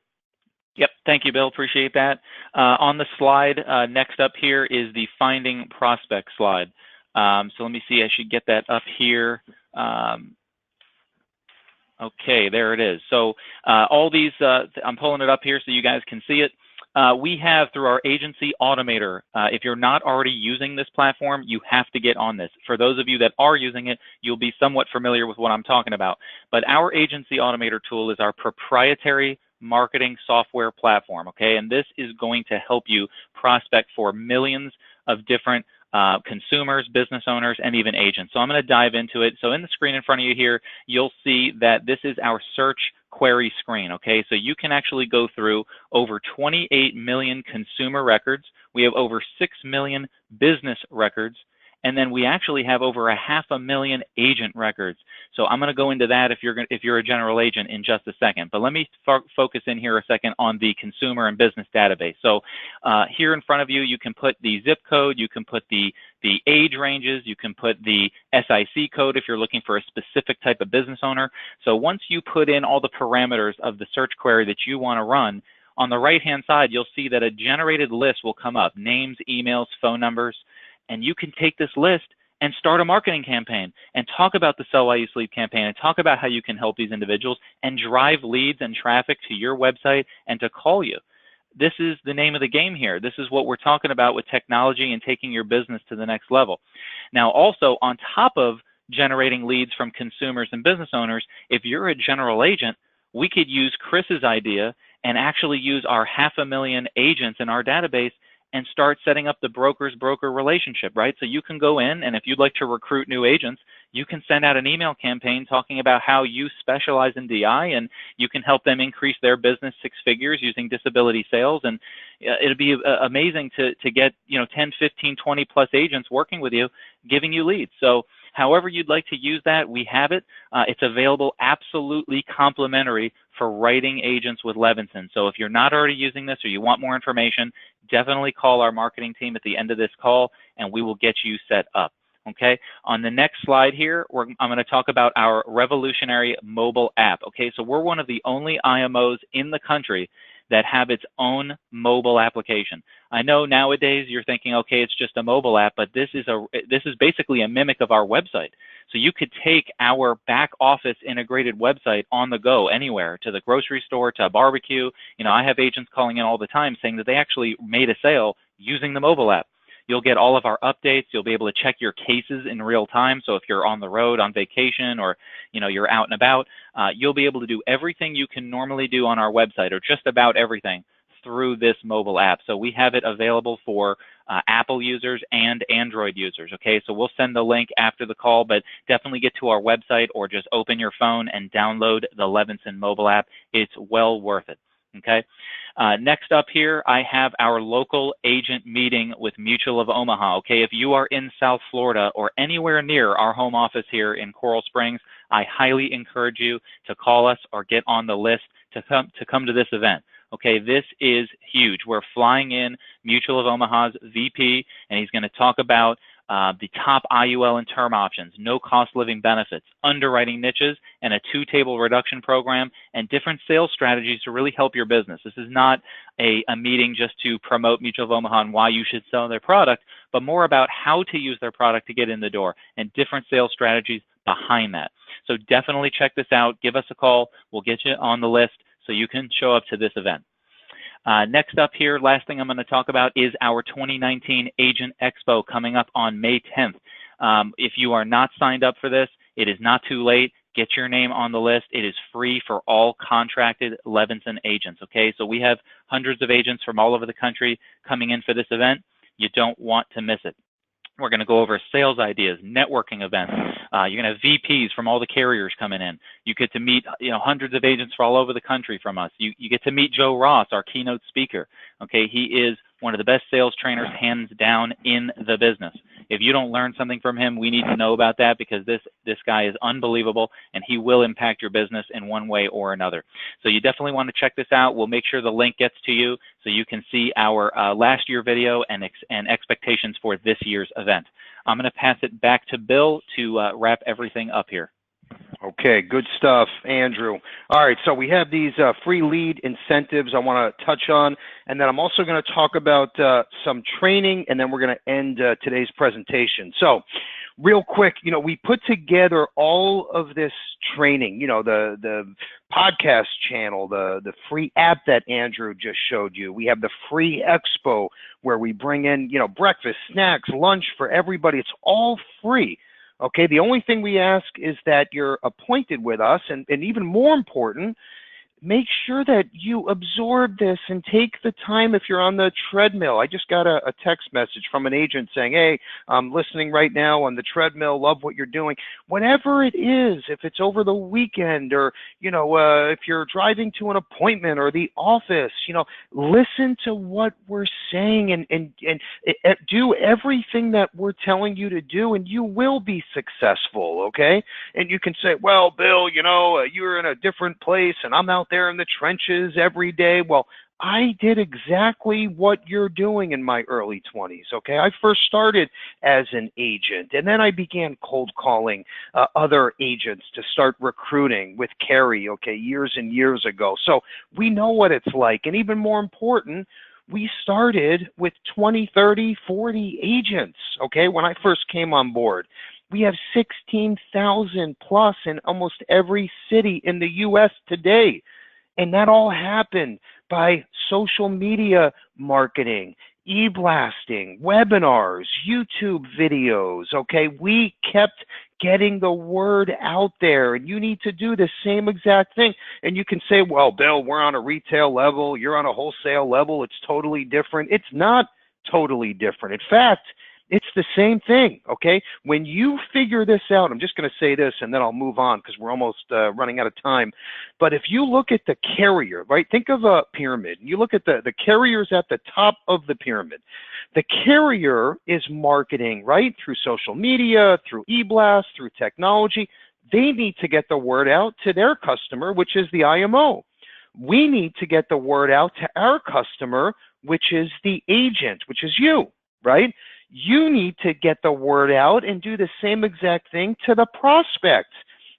Yep, thank you, Bill. Appreciate that. On the slide, next up here is the Finding Prospect slide. So let me see, I should get that up here. Okay, there it is. So all these, I'm pulling it up here so you guys can see it. We have through our agency automator, if you're not already using this platform, you have to get on this. For those of you that are using it, you'll be somewhat familiar with what I'm talking about. But our agency automator tool is our proprietary marketing software platform, okay? And this is going to help you prospect for millions of different consumers, business owners, and even agents. So I'm going to dive into it. So in the screen in front of you here, you'll see that this is our search query screen, okay? So you can actually go through over 28 million consumer records. We have over 6 million business records. And then we actually have over 500,000 agent records. So I'm going to go into that if you're a general agent in just a second. But let me focus in here a second on the consumer and business database. So here in front of you, you can put the zip code, you can put the age ranges, you can put the SIC code if you're looking for a specific type of business owner. So once you put in all the parameters of the search query that you want to run, on the right-hand side, you'll see that a generated list will come up, names, emails, phone numbers. And you can take this list and start a marketing campaign and talk about the Sell While You Sleep campaign and talk about how you can help these individuals and drive leads and traffic to your website and to call you. This is the name of the game here. This is what we're talking about with technology and taking your business to the next level. Now, also on top of generating leads from consumers and business owners. If you're a general agent, we could use Chris's idea and actually use our 500,000 agents in our database and start setting up the broker's broker relationship, right? So you can go in, and if you'd like to recruit new agents, you can send out an email campaign talking about how you specialize in DI, and you can help them increase their business 6 figures using disability sales. And it'd be amazing to get 10, 15, 20 plus agents working with you, giving you leads. So however you'd like to use that, we have it. It's available absolutely complimentary for writing agents with Levinson. So if you're not already using this or you want more information, definitely call our marketing team at the end of this call and we will get you set up. Okay, on the next slide here, I'm going to talk about our revolutionary mobile app. Okay, so we're one of the only IMOs in the country that have its own mobile application. I know nowadays you're thinking, okay, it's just a mobile app, but this is basically a mimic of our website. So you could take our back office integrated website on the go anywhere, to the grocery store, to a barbecue. I have agents calling in all the time saying that they actually made a sale using the mobile app. You'll get all of our updates. You'll be able to check your cases in real time. So if you're on the road, on vacation, or you're out and about, you'll be able to do everything you can normally do on our website, or just about everything, through this mobile app. So we have it available for Apple users and Android users. Okay, so we'll send the link after the call, but definitely get to our website or just open your phone and download the Levinson mobile app. It's well worth it. Okay. Next up here, I have our local agent meeting with Mutual of Omaha. Okay, if you are in South Florida or anywhere near our home office here in Coral Springs, I highly encourage you to call us or get on the list to come to this event. Okay, this is huge. We're flying in Mutual of Omaha's VP, and he's going to talk about the top IUL and term options, no cost living benefits, underwriting niches, and a 2-table reduction program, and different sales strategies to really help your business. This is not a meeting just to promote Mutual of Omaha and why you should sell their product, but more about how to use their product to get in the door and different sales strategies behind that. So definitely check this out. Give us a call. We'll get you on the list so you can show up to this event. Next up here, last thing I'm going to talk about is our 2019 Agent Expo coming up on May 10th. If you are not signed up for this, it is not too late. Get your name on the list. It is free for all contracted Levinson agents. Okay, so we have hundreds of agents from all over the country coming in for this event. You don't want to miss it. We're going to go over sales ideas, networking events. You're going to have VPs from all the carriers coming in. You get to meet hundreds of agents from all over the country from us. You get to meet Joe Ross, our keynote speaker. Okay, he is one of the best sales trainers, hands down, in the business. If you don't learn something from him, we need to know about that, because this guy is unbelievable, and he will impact your business in one way or another. So you definitely want to check this out. We'll make sure the link gets to you so you can see our last year video and expectations for this year's event. I'm going to pass it back to Bill to wrap everything up here. Okay, good stuff, Andrew. All right, so we have these free lead incentives I want to touch on, and then I'm also going to talk about some training, and then we're going to end today's presentation. So real quick, we put together all of this training, the podcast channel, the free app that Andrew just showed you. We have the free expo where we bring in, breakfast, snacks, lunch for everybody. It's all free. Okay, the only thing we ask is that you're appointed with us, and even more important, make sure that you absorb this and take the time if you're on the treadmill. I just got a text message from an agent saying, hey, I'm listening right now on the treadmill, love what you're doing. Whatever it is, if it's over the weekend or, if you're driving to an appointment or the office, listen to what we're saying and do everything that we're telling you to do, and you will be successful, okay? And you can say, well, Bill, you're in a different place and I'm out there in the trenches every day. Well, I did exactly what you're doing in my early 20s, okay? I first started as an agent, and then I began cold calling other agents to start recruiting with Carrie, okay, years and years ago. So we know what it's like, and even more important, we started with 20, 30, 40 agents, okay, when I first came on board. We have 16,000 plus in almost every city in the U.S. today. And that all happened by social media marketing, e-blasting, webinars, YouTube videos, okay? We kept getting the word out there, and you need to do the same exact thing. And you can say, well, Bill, we're on a retail level, you're on a wholesale level, it's totally different. It's not totally different. In fact, it's the same thing, okay? When you figure this out, I'm just going to say this and then I'll move on because we're almost running out of time. But if you look at the carrier, right, think of a pyramid. You look at the carriers at the top of the pyramid. The carrier is marketing, right, through social media, through e-blast, through technology. They need to get the word out to their customer, which is the IMO. We need to get the word out to our customer, which is the agent, which is you, right? You need to get the word out and do the same exact thing to the prospect,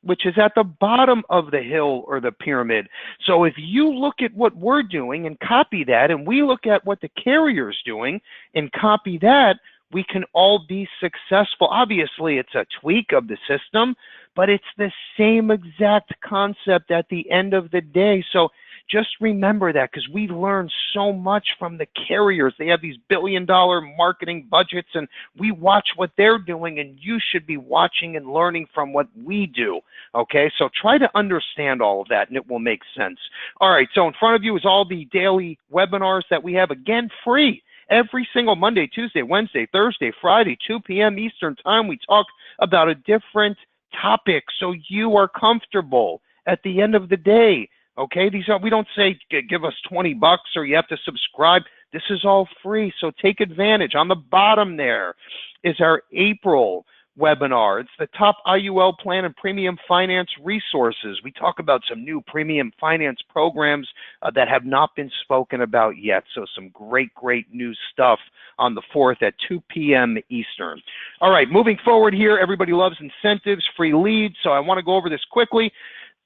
which is at the bottom of the hill or the pyramid. So if you look at what we're doing and copy that, and we look at what the carrier's doing and copy that, we can all be successful. Obviously, it's a tweak of the system, but it's the same exact concept at the end of the day. So just remember that, because we learn so much from the carriers. They have these billion-dollar marketing budgets, and we watch what they're doing, and you should be watching and learning from what we do, okay? So try to understand all of that, and it will make sense. All right, so in front of you is all the daily webinars that we have, again, free. Every single Monday, Tuesday, Wednesday, Thursday, Friday, 2 p.m. Eastern Time, we talk about a different topic so you are comfortable at the end of the day. Okay, we don't say give us $20 or you have to subscribe. This is all free, so take advantage. On the bottom there is our April webinar. It's the top IUL plan and premium finance resources. We talk about some new premium finance programs that have not been spoken about yet. So some great new stuff on the 4th at 2 p.m. Eastern. All right, moving forward here, everybody loves incentives, free leads. So I want to go over this quickly.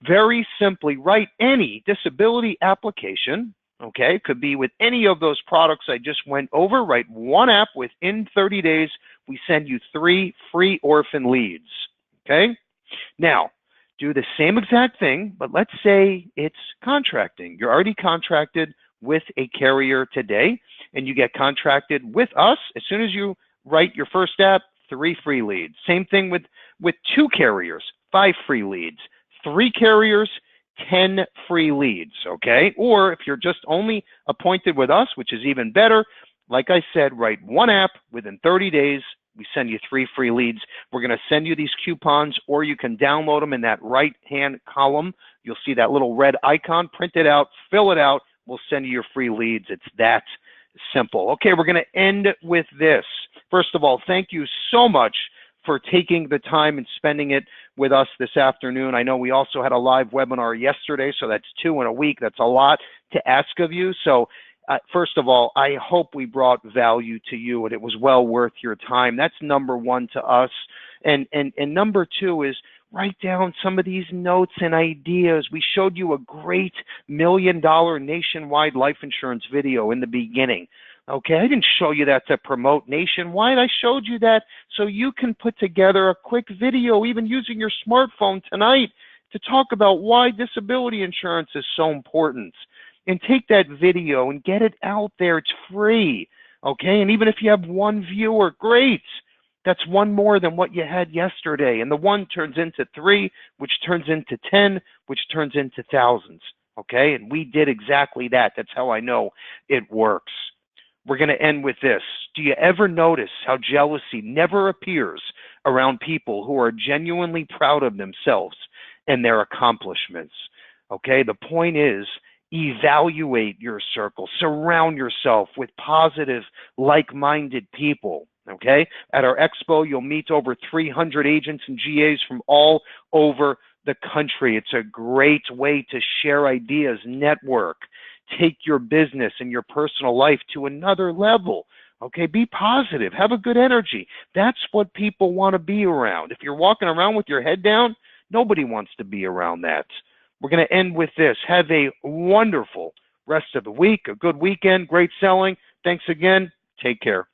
Very simply, write any disability application, okay? Could be with any of those products I just went over. Write one app. Within 30 days, we send you 3 free orphan leads, okay? Now, do the same exact thing, but let's say it's contracting. You're already contracted with a carrier today, and you get contracted with us. As soon as you write your first app, 3 free leads. Same thing with 2 carriers, 5 free leads. 3 carriers, 10 free leads, okay? Or if you're just only appointed with us, which is even better, like I said, write one app. Within 30 days, we send you 3 free leads. We're going to send you these coupons, or you can download them in that right-hand column. You'll see that little red icon. Print it out, fill it out. We'll send you your free leads. It's that simple. Okay, we're going to end with this. First of all, thank you so much for taking the time and spending it with us this afternoon. I know we also had a live webinar yesterday, so that's 2 in a week. That's a lot to ask of you. So first of all, I hope we brought value to you and it was well worth your time. That's number 1 to us. And number 2 is write down some of these notes and ideas. We showed you a great $1 million nationwide life insurance video in the beginning. Okay, I didn't show you that to promote Nationwide. I showed you that so you can put together a quick video, even using your smartphone tonight, to talk about why disability insurance is so important. And take that video and get it out there. It's free. Okay, and even if you have 1 viewer, great. That's 1 more than what you had yesterday. And the 1 turns into 3, which turns into 10, which turns into thousands. Okay, and we did exactly that. That's how I know it works. We're going to end with this. Do you ever notice how jealousy never appears around people who are genuinely proud of themselves and their accomplishments? Okay, the point is, evaluate your circle. Surround yourself with positive, like-minded people. Okay, at our expo, you'll meet over 300 agents and GAs from all over the country. It's a great way to share ideas, network, take your business and your personal life to another level. Okay, be positive, have a good energy. That's what people want to be around. If you're walking around with your head down, nobody wants to be around that. We're going to end with this. Have a wonderful rest of the week, a good weekend, great selling. Thanks again. Take care.